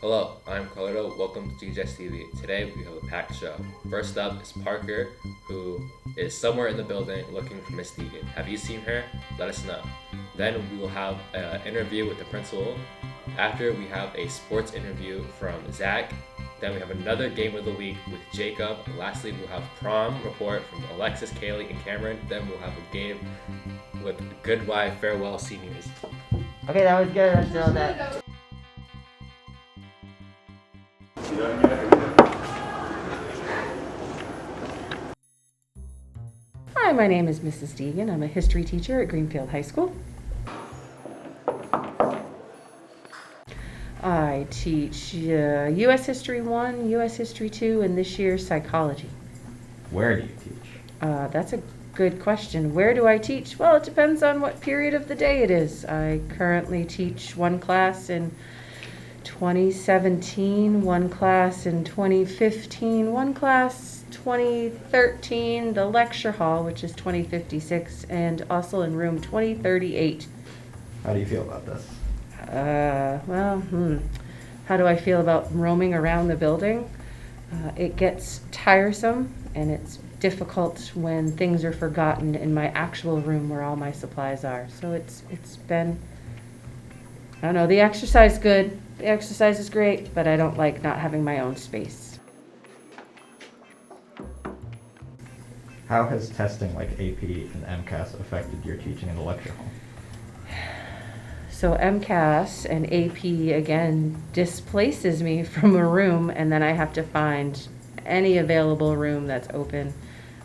Hello, I'm Carlito. Welcome to GHSTV. Today we have a packed show. First up is Parker, who is somewhere in the building looking for Miss Degen. Have you seen her? Let us know. Then we will have an interview with the principal. After, we have a sports interview from Zach. Then we have another game of the week with Jacob. Lastly, we'll have Prom report from Alexis, KAILEE, and Cameron. Then we'll have a game with Goodbye Farewell Seniors. Okay, that was good until that. Hi, my name is Mrs. Degen. I'm a history teacher at Greenfield High School. I teach U.S. History 1, U.S. History 2, and this year's psychology. Where do you teach? That's a good question. Where do I teach? Well, it depends on what period of the day it is. I currently teach one class in 2017, one class in 2015, one class 2013, the lecture hall, which is 2056, and also in room 2038. How do you feel about this? How do I feel about roaming around the building? It gets tiresome, and it's difficult when things are forgotten in my actual room where all my supplies are. So it's been, I don't know, the exercise good. The exercise is great, but I don't like not having my own space. How has testing like AP and MCAS affected your teaching in the lecture hall? So MCAS and AP, again, displaces me from a room, and then I have to find any available room that's open,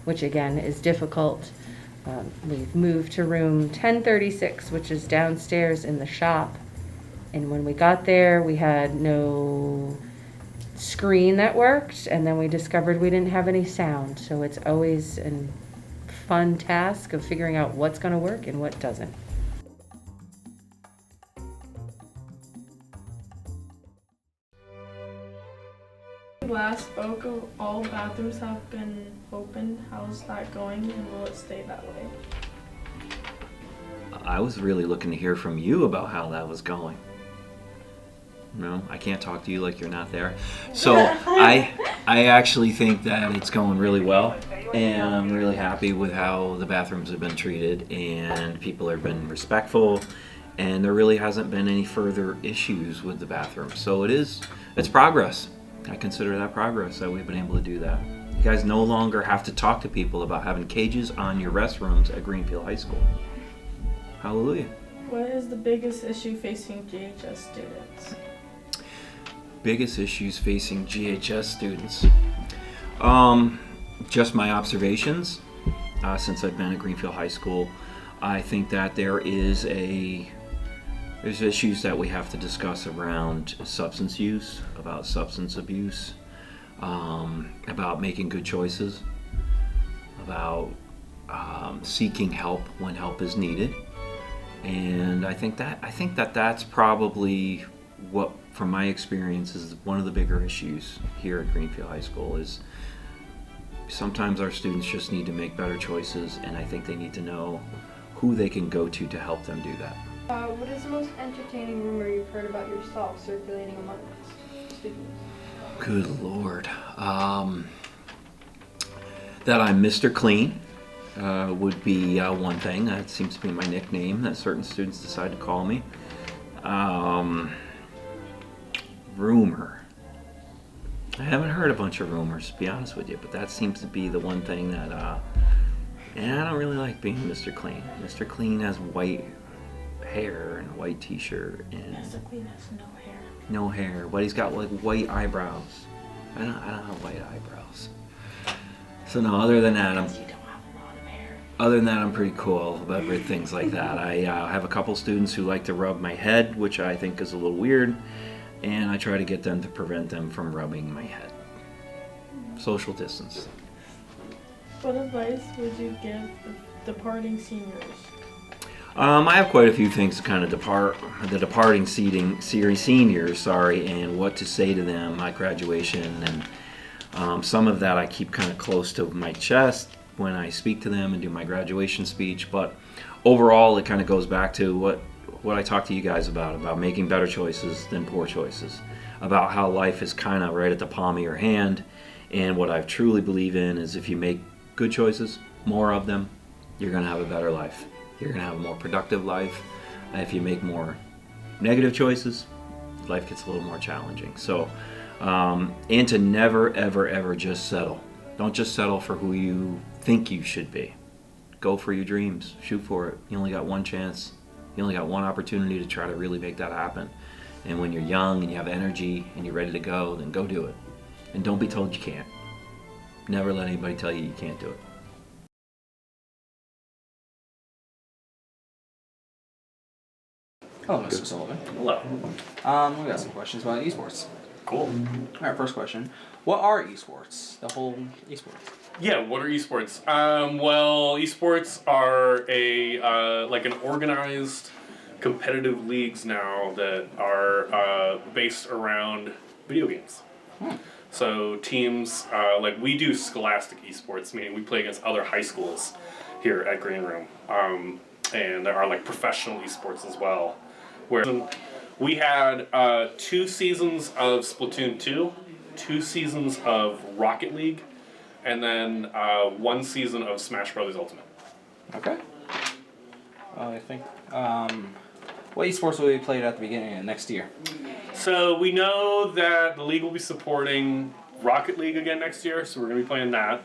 which again is difficult. We've moved to room 1036, which is downstairs in the shop. And when we got there, we had no screen that worked, and then we discovered we didn't have any sound. So it's always a fun task of figuring out what's going to work and what doesn't. Last spoke, all bathrooms have been opened. How's that going, and will it stay that way? I was really looking to hear from you about how that was going. No, I can't talk to you like you're not there. So I actually think that it's going really well, and I'm really happy with how the bathrooms have been treated, and people have been respectful, and there really hasn't been any further issues with the bathrooms. So it's progress. I consider that progress that we've been able to do that. You guys no longer have to talk to people about having cages on your restrooms at Greenfield High School. Hallelujah. What is the biggest issue facing GHS students? Biggest issues facing GHS students. Just my observations since I've been at Greenfield High School. I think that there's issues that we have to discuss around substance use, about substance abuse, about making good choices, about seeking help when help is needed. And I think that that's probably what, from my experience, is one of the bigger issues here at Greenfield High School. Is sometimes our students just need to make better choices, and I think they need to know who they can go to help them do that. What is the most entertaining rumor you've heard about yourself circulating among students? Good Lord. That I'm Mr. Clean would be one thing. That seems to be my nickname that certain students decide to call me. Rumor. I haven't heard a bunch of rumors, to be honest with you, but that seems to be the one thing that, I don't really like being Mr. Clean. Mr. Clean has white hair and a white t-shirt and Mr. Clean has no hair. no hair, but he's got like white eyebrows. I don't have white eyebrows. So no, other than that, You don't have a lot of hair. I'm pretty cool about things like that. I have a couple students who like to rub my head, which I think is a little weird, and I try to get them to prevent them from rubbing my head. Social distance. What advice would you give the departing seniors? I have quite a few things to kind of the departing seniors, and what to say to them at graduation, and some of that I keep kind of close to my chest when I speak to them and do my graduation speech. But overall, it kind of goes back to what I talked to you guys about making better choices than poor choices, about how life is kind of right at the palm of your hand. And what I truly believe in is if you make good choices, more of them, you're going to have a better life. You're going to have a more productive life. If you make more negative choices, life gets a little more challenging. So, and to never, ever, ever just settle. Don't just settle for who you think you should be. Go for your dreams. Shoot for it. You only got one chance. You only got one opportunity to try to really make that happen. And when you're young and you have energy and you're ready to go, then go do it. And don't be told you can't. Never let anybody tell you you can't do it. Hello, Mr. Sullivan. Hello. We got some questions about esports. Cool. Alright, first question. What are esports? The whole esports. Yeah, what are esports? Well, esports are like an organized competitive leagues now that are based around video games. So teams, like we do scholastic esports, meaning we play against other high schools here at Green Room. And there are like professional esports as well. Where we had 2 seasons of Splatoon 2, 2 seasons of Rocket League, and then 1 season of Smash Bros. Ultimate. Okay. I think. What esports will be played at the beginning of next year? So we know that the league will be supporting Rocket League again next year, so we're going to be playing that.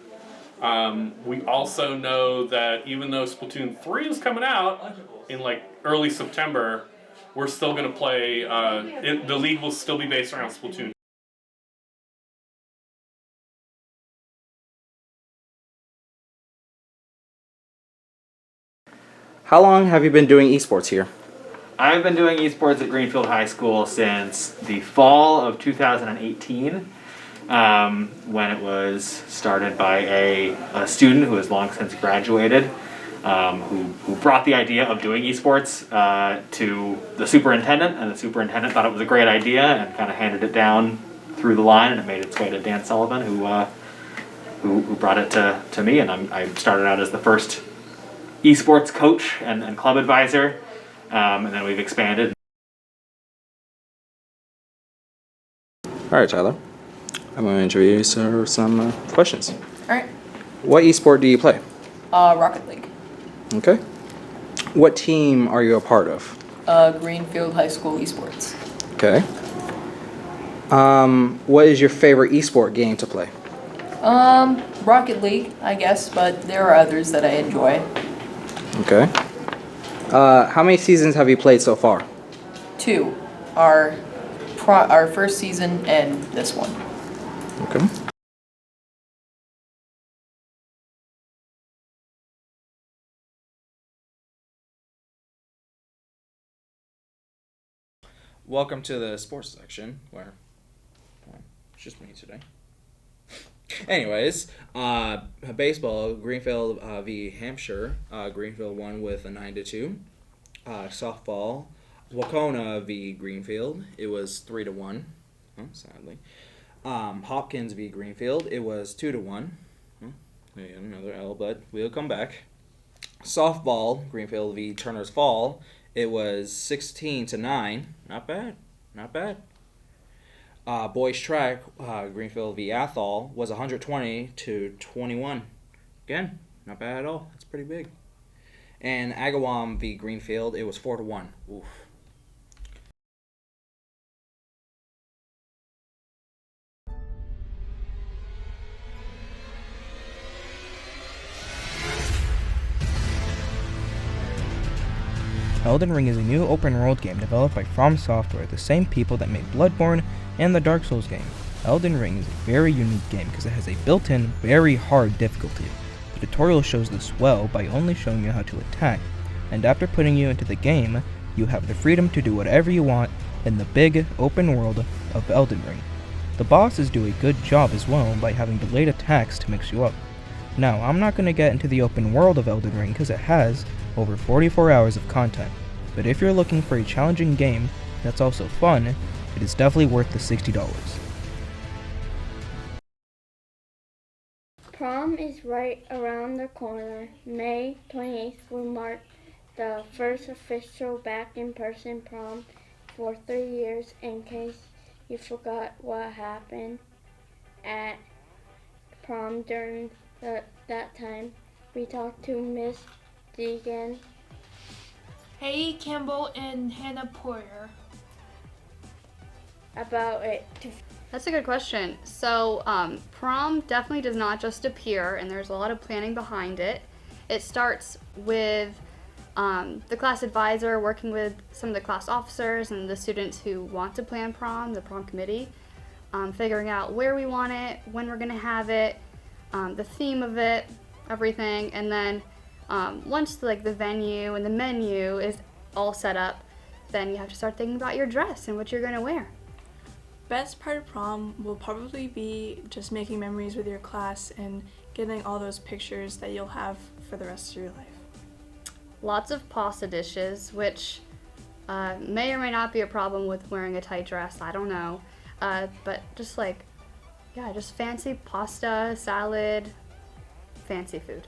We also know that even though Splatoon 3 is coming out in like early September, we're still going to play, the league will still be based around Splatoon. How long have you been doing esports here? I've been doing esports at Greenfield High School since the fall of 2018, when it was started by a student who has long since graduated, who brought the idea of doing esports to the superintendent, and the superintendent thought it was a great idea and kind of handed it down through the line, and it made its way to Dan Sullivan, who brought it to me, and I started out as the first esports coach and club advisor. And then we've expanded. Alright, Tyler. I'm going to introduce some questions. Alright. What esport do you play? Rocket League. Okay. What team are you a part of? Greenfield High School Esports. Okay. What is your favorite esport game to play? Rocket League, I guess, but there are others that I enjoy. Okay. How many seasons have you played so far? 2. Our first season and this one. Okay. Welcome to the sports section, where it's just me today. Anyways, baseball, Greenfield v. Hampshire. Greenfield won with a 9-2. Softball, Wacona v. Greenfield. It was 3-1. Sadly. Hopkins v. Greenfield. It was 2-1. Another L, but we'll come back. Softball, Greenfield v. Turner's Fall. It was 16-9. Not bad. Not bad. Boys track, Greenfield v. Athol, was 120-21. Again, not bad at all. That's pretty big. And Agawam v. Greenfield, it was 4-1. Oof. Elden Ring is a new open-world game developed by Prom Software, the same people that made Bloodborne and the Dark Souls game. Elden Ring is a very unique game because it has a built-in, very hard difficulty. The tutorial shows this well by only showing you how to attack, and after putting you into the game, you have the freedom to do whatever you want in the big, open world of Elden Ring. The bosses do a good job as well by having delayed attacks to mix you up. Now, I'm not going to get into the open world of Elden Ring because it has over 44 hours of content, but if you're looking for a challenging game that's also fun, it is definitely worth the $60. Prom is right around the corner. May 28th will mark the first official back-in-person prom for 3 years. In case you forgot what happened at prom during that time, we talked to Miss Degen. Hey, Campbell and Hannah Porter. About it. That's a good question. So, prom definitely does not just appear, and there's a lot of planning behind it. It starts with the class advisor working with some of the class officers and the students who want to plan prom, the prom committee, figuring out where we want it, when we're going to have it, the theme of it, everything, and then once the venue and the menu is all set up, then you have to start thinking about your dress and what you're going to wear. Best part of prom will probably be just making memories with your class and getting all those pictures that you'll have for the rest of your life. Lots of pasta dishes, which may or may not be a problem with wearing a tight dress, I don't know. But just just fancy pasta, salad, fancy food.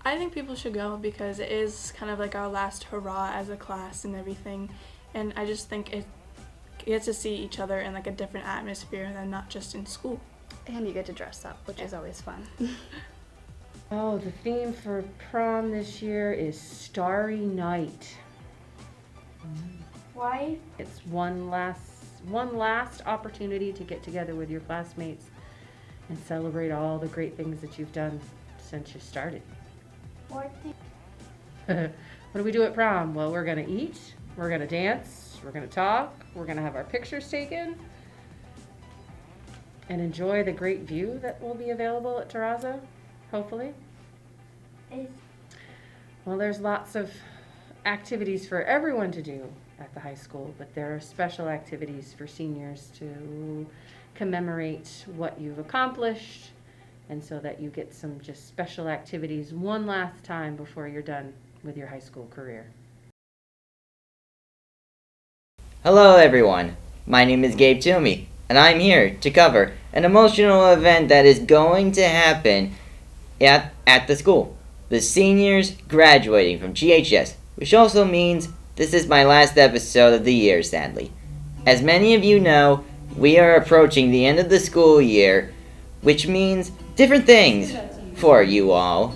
I think people should go because it is kind of like our last hurrah as a class and everything. And I just think you get to see each other in a different atmosphere than not just in school. And you get to dress up, which is always fun. Oh, the theme for prom this year is Starry Night. Why? It's one last opportunity to get together with your classmates and celebrate all the great things that you've done since you started. What do we do at prom? Well, we're gonna eat, we're gonna dance, we're gonna talk, we're gonna have our pictures taken, and enjoy the great view that will be available at Terrazzo, hopefully. Well, there's lots of activities for everyone to do at the high school, but there are special activities for seniors to commemorate what you've accomplished, and so that you get some just special activities one last time before you're done with your high school career. Hello everyone, my name is Gabe Toomey, and I'm here to cover an emotional event that is going to happen at the school. The seniors graduating from GHS, which also means this is my last episode of the year, sadly. As many of you know, we are approaching the end of the school year, which means different things for you all.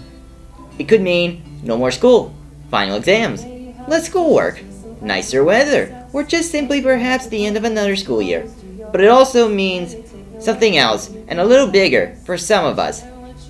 It could mean no more school, final exams, less schoolwork, nicer weather, or just simply perhaps the end of another school year. But it also means something else, and a little bigger for some of us.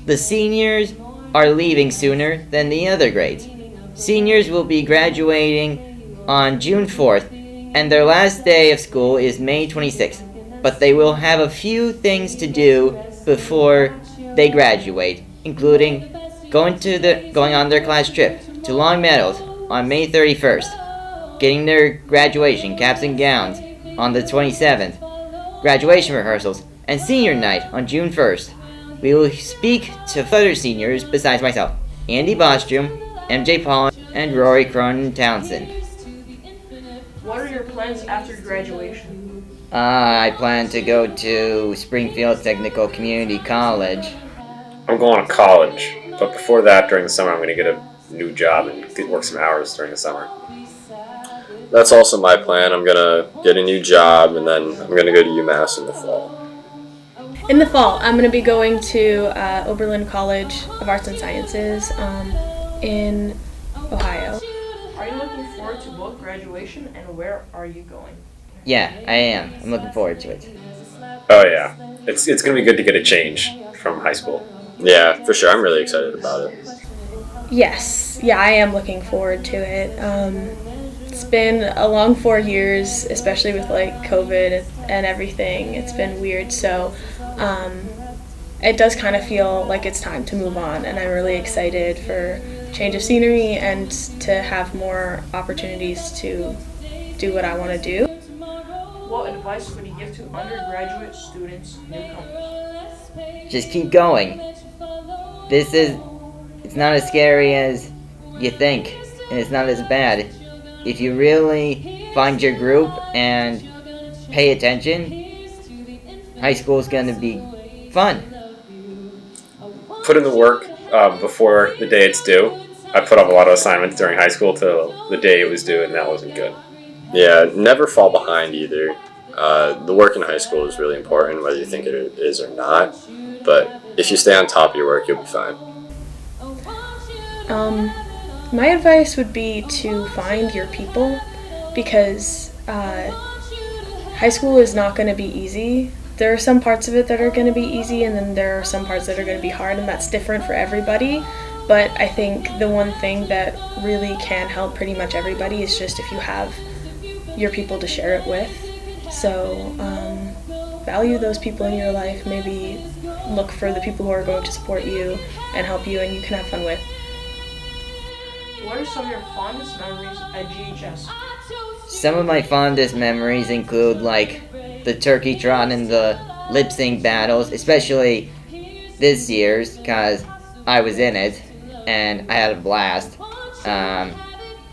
The seniors are leaving sooner than the other grades. Seniors will be graduating on June 4th, and their last day of school is May 26th. But they will have a few things to do before they graduate, including going on their class trip to Long Meadows on May 31st, getting their graduation caps and gowns on the 27th, graduation rehearsals, and senior night on June 1st. We will speak to other seniors besides myself, Andy Bostrom, MJ Paul, and Rory Cronin Townsend. What are your plans after graduation? I plan to go to Springfield Technical Community College. I'm going to college, but before that, during the summer, I'm going to get a new job and work some hours during the summer. That's also my plan. I'm going to get a new job, and then I'm going to go to UMass in the fall. In the fall, I'm going to be going to Oberlin College of Arts and Sciences in Ohio. Are you looking forward to both graduation and where are you going? Yeah, I am. I'm looking forward to it. Oh yeah, it's going to be good to get a change from high school. Yeah, for sure. I'm really excited about it. Yes, yeah, I am looking forward to it. It's been a long 4 years, especially with COVID and everything. It's been weird, so it does kind of feel like it's time to move on, and I'm really excited for change of scenery and to have more opportunities to do what I want to do. What advice would you give to undergraduate students, newcomers? Just keep going. It's not as scary as you think, and it's not as bad. If you really find your group and pay attention, high school is going to be fun. Put in the work before the day it's due, I put up a lot of assignments during high school till the day it was due, and that wasn't good. Yeah, never fall behind either. The work in high school is really important, whether you think it is or not. But if you stay on top of your work, you'll be fine. My advice would be to find your people, because high school is not going to be easy. There are some parts of it that are going to be easy, and then there are some parts that are going to be hard, and that's different for everybody. But I think the one thing that really can help pretty much everybody is just if you have your people to share it with. So value those people in your life. Maybe look for the people who are going to support you and help you and you can have fun with. What are some of your fondest memories at GHS? Some of my fondest memories include like the turkey trot and the lip sync battles, especially this year's, because I was in it and I had a blast.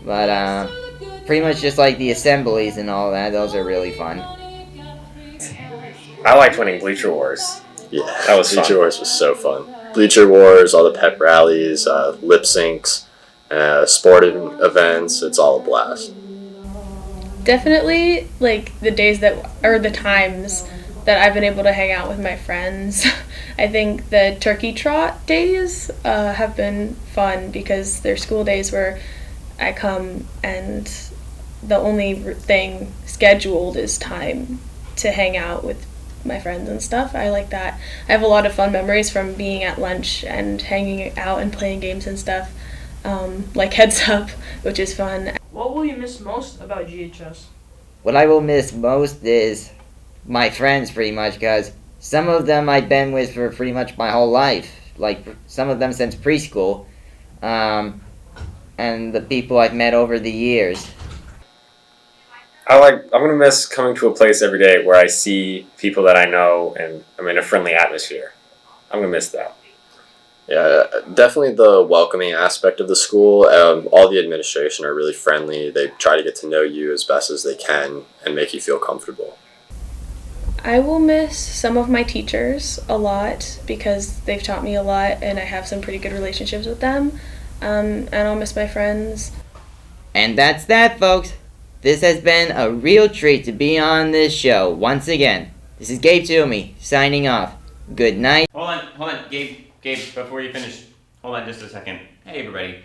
But pretty much just like the assemblies and all that, those are really fun. I liked winning Bleacher Wars. Yeah, that was Bleacher Wars was so fun. Bleacher Wars, all the pep rallies, lip syncs, sporting events, it's all a blast. Definitely, like the days that, or the times that I've been able to hang out with my friends. I think the turkey trot days have been fun because they're school days where I come and the only thing scheduled is time to hang out with my friends and stuff. I like that. I have a lot of fun memories from being at lunch and hanging out and playing games and stuff, like Heads Up, which is fun. What will you miss most about GHS? What I will miss most is my friends, pretty much, because some of them I've been with for pretty much my whole life, like some of them since preschool, and the people I've met over the years. I'm gonna miss coming to a place every day where I see people that I know and I'm in a friendly atmosphere. I'm gonna miss that. Yeah, definitely the welcoming aspect of the school. All the administration are really friendly. They try to get to know you as best as they can and make you feel comfortable. I will miss some of my teachers a lot because they've taught me a lot and I have some pretty good relationships with them. And I'll miss my friends. And that's that, folks. This has been a real treat to be on this show once again. This is Gabe Toomey signing off. Good night. Hold on, Gabe, before you finish, hold on just a second. Hey, everybody.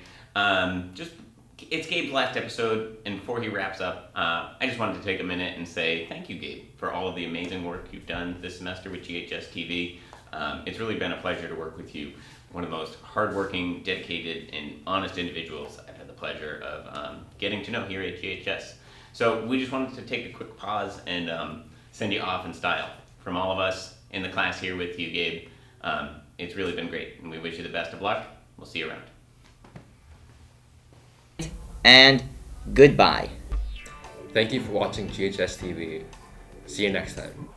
It's Gabe's last episode, and before he wraps up, I just wanted to take a minute and say thank you, Gabe, for all of the amazing work you've done this semester with GHSTV. It's really been a pleasure to work with you. One of the most hardworking, dedicated, and honest individuals I've had the pleasure of getting to know here at GHS. So we just wanted to take a quick pause and send you off in style. From all of us in the class here with you, Gabe, it's really been great, and we wish you the best of luck. We'll see you around. And goodbye. Thank you for watching GHS TV. See you next time.